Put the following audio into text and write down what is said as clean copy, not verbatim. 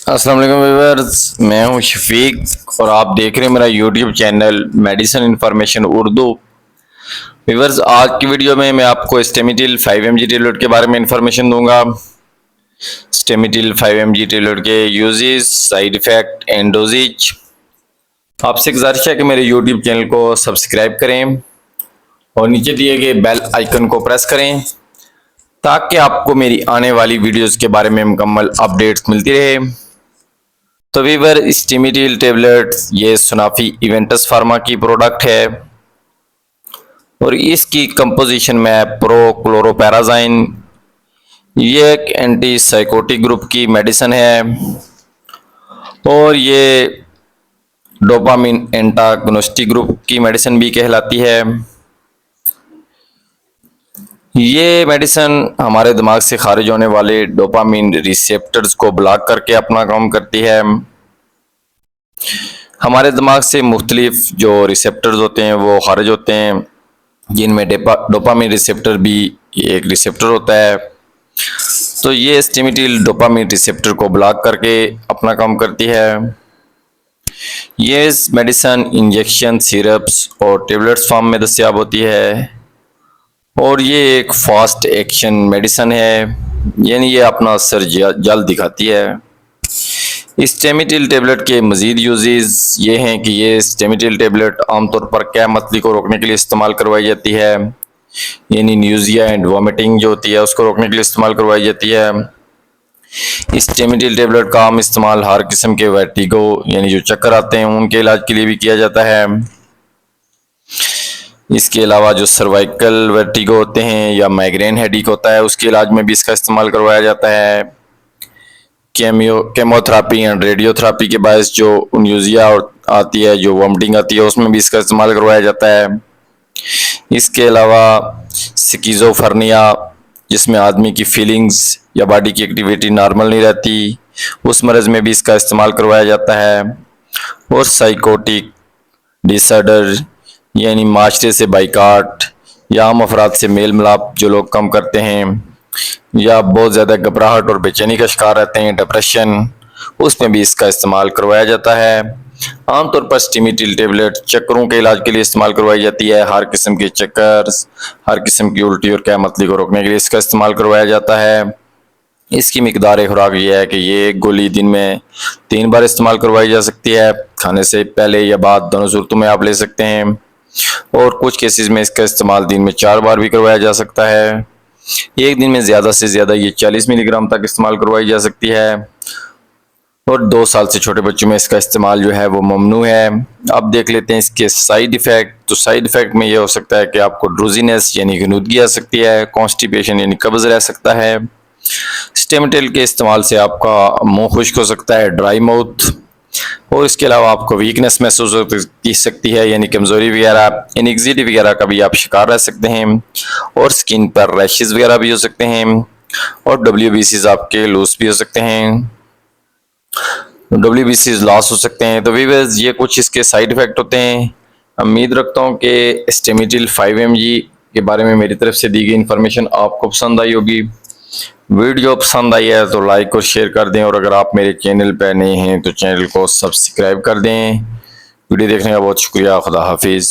अस्सलाम वालेकुम व्यूअर्स, मैं हूं शफीक और आप देख रहे हैं मेरा YouTube channel medicine information Urdu. Viewers, आज की वीडियो में मैं आपको स्टेमिटिल 5 mg टेबलेट के बारे में इंफॉर्मेशन दूंगा। स्टेमिटिल 5 mg टेबलेट के uses, side effect and dosages. आपसे गुजारिश है कि मेरे यूट्यूब चैनल को सब्सक्राइब करें और नीचे दिए गए बेल आइकन को प्रेस करें ताकि आपको मेरी आने वाली वीडियोस के बारे में मुकम्मल अपडेट्स मिलती रहे। तो वीवर स्टेमिटिल टेबलेट ये सुनाफी इवेंटस फार्मा की प्रोडक्ट है और इसकी कंपोजिशन में प्रोक्लोरोपैराजाइन, ये एक एंटी साइकोटिक ग्रुप की मेडिसिन है और ये डोपामिन एंटागोनिस्टिक ग्रुप की मेडिसिन भी कहलाती है। ये मेडिसिन हमारे दिमाग से खारिज होने वाले डोपामिन रिसेप्टर्स को ब्लॉक करके अपना काम करती है। हमारे दिमाग से मुख्तलिफ जो रिसेप्टर्स होते हैं वो खारिज होते हैं, जिनमें डोपामिन रिसेप्टर भी एक रिसेप्टर होता है। तो ये स्टेमिटिल डोपामिन रिसेप्टर को ब्लॉक करके अपना काम करती है। ये मेडिसिन इंजेक्शन, सिरप्स और टेबलेट्स फॉर्म में दस्तयाब होती है और ये एक फास्ट एक्शन मेडिसिन है, यानी ये अपना असर जल्द दिखाती है। स्टेमिटिल टेबलेट के मजीद यूजेस ये हैं कि ये स्टेमिटिल टेबलेट आमतौर पर क्या मतली को रोकने के लिए इस्तेमाल करवाई जाती है, यानी न्यूजिया एंड वॉमिटिंग जो होती है उसको रोकने के लिए इस्तेमाल करवाई जाती है। स्टेमिटिल टेबलेट का आम इस्तेमाल हर किस्म के वर्टिगो यानी जो चक्कर आते हैं उनके इलाज के लिए भी किया जाता है। इसके अलावा जो सर्वाइकल वर्टिगो होते हैं या माइग्रेन हेडेक होता है उसके इलाज में भी इसका इस्तेमाल करवाया जाता है। केमोथेरापी एंड रेडियोथेरापी के बायस जो न्यूजिया आती है, जो वॉमिटिंग आती है, उसमें भी इसका इस्तेमाल करवाया जाता है। इसके अलावा स्किज़ोफ्रेनिया, जिसमें आदमी की फीलिंग्स या बॉडी की एक्टिविटी नॉर्मल नहीं रहती, उस मर्ज में भी इसका इस्तेमाल करवाया जाता है। और साइकोटिक डिसऑर्डर यानी माशरे से बाइकाट या आम अफराद से मेल मिलाप जो लोग कम करते हैं या बहुत ज़्यादा घबराहट और बेचैनी का शिकार रहते हैं, डिप्रेशन, उसमें भी इसका इस्तेमाल करवाया जाता है। आमतौर पर स्टेमिटिल टेबलेट चक्करों के इलाज के लिए इस्तेमाल करवाई जाती है। हर किस्म के चक्कर, हर किस्म की उल्टी और कैमतली को रोकने के लिए इसका इस्तेमाल करवाया जाता है। इसकी मिकदार खुराक ये है कि ये एक गोली दिन में 3 बार इस्तेमाल करवाई जा सकती है। खाने से पहले या बाद दोनों सूरतों में आप ले सकते हैं और कुछ केसेस में इसका इस्तेमाल दिन में 4 बार भी करवाया जा सकता है। एक दिन में ज़्यादा से ज़्यादा ये 40 मिलीग्राम तक इस्तेमाल करवाई जा सकती है और 2 साल से छोटे बच्चों में इसका इस्तेमाल जो है वो ममनू है। अब देख लेते हैं इसके साइड इफ़ेक्ट। तो साइड इफ़ेक्ट में ये हो सकता है कि आपको ड्रूजीनेस यानी गनुदगी आ सकती है, कॉन्स्टिपेशन यानी कब्ज रह सकता है। स्टेमिटिल के इस्तेमाल से आपका मुंह खुश्क हो सकता है, ड्राई माउथ, और इसके अलावा आपको वीकनेस महसूस हो सकती है यानी कमजोरी वगैरह, एंग्जायटी वगैरह का भी आप शिकार रह सकते हैं और स्किन पर रैशेस वगैरह भी हो सकते हैं और WBCs आपके लूज भी हो सकते हैं, WBCs लॉस हो सकते हैं। तो व्यूअर्स, ये कुछ इसके साइड इफेक्ट होते हैं। उम्मीद रखता हूँ कि स्टेमिटिल 5 mg के बारे में मेरी तरफ से दी गई इन्फॉर्मेशन आपको पसंद आई होगी। वीडियो पसंद आई है तो लाइक और शेयर कर दें और अगर आप मेरे चैनल पर नए हैं तो चैनल को सब्सक्राइब कर दें। वीडियो देखने का बहुत शुक्रिया। खुदा हाफिज़।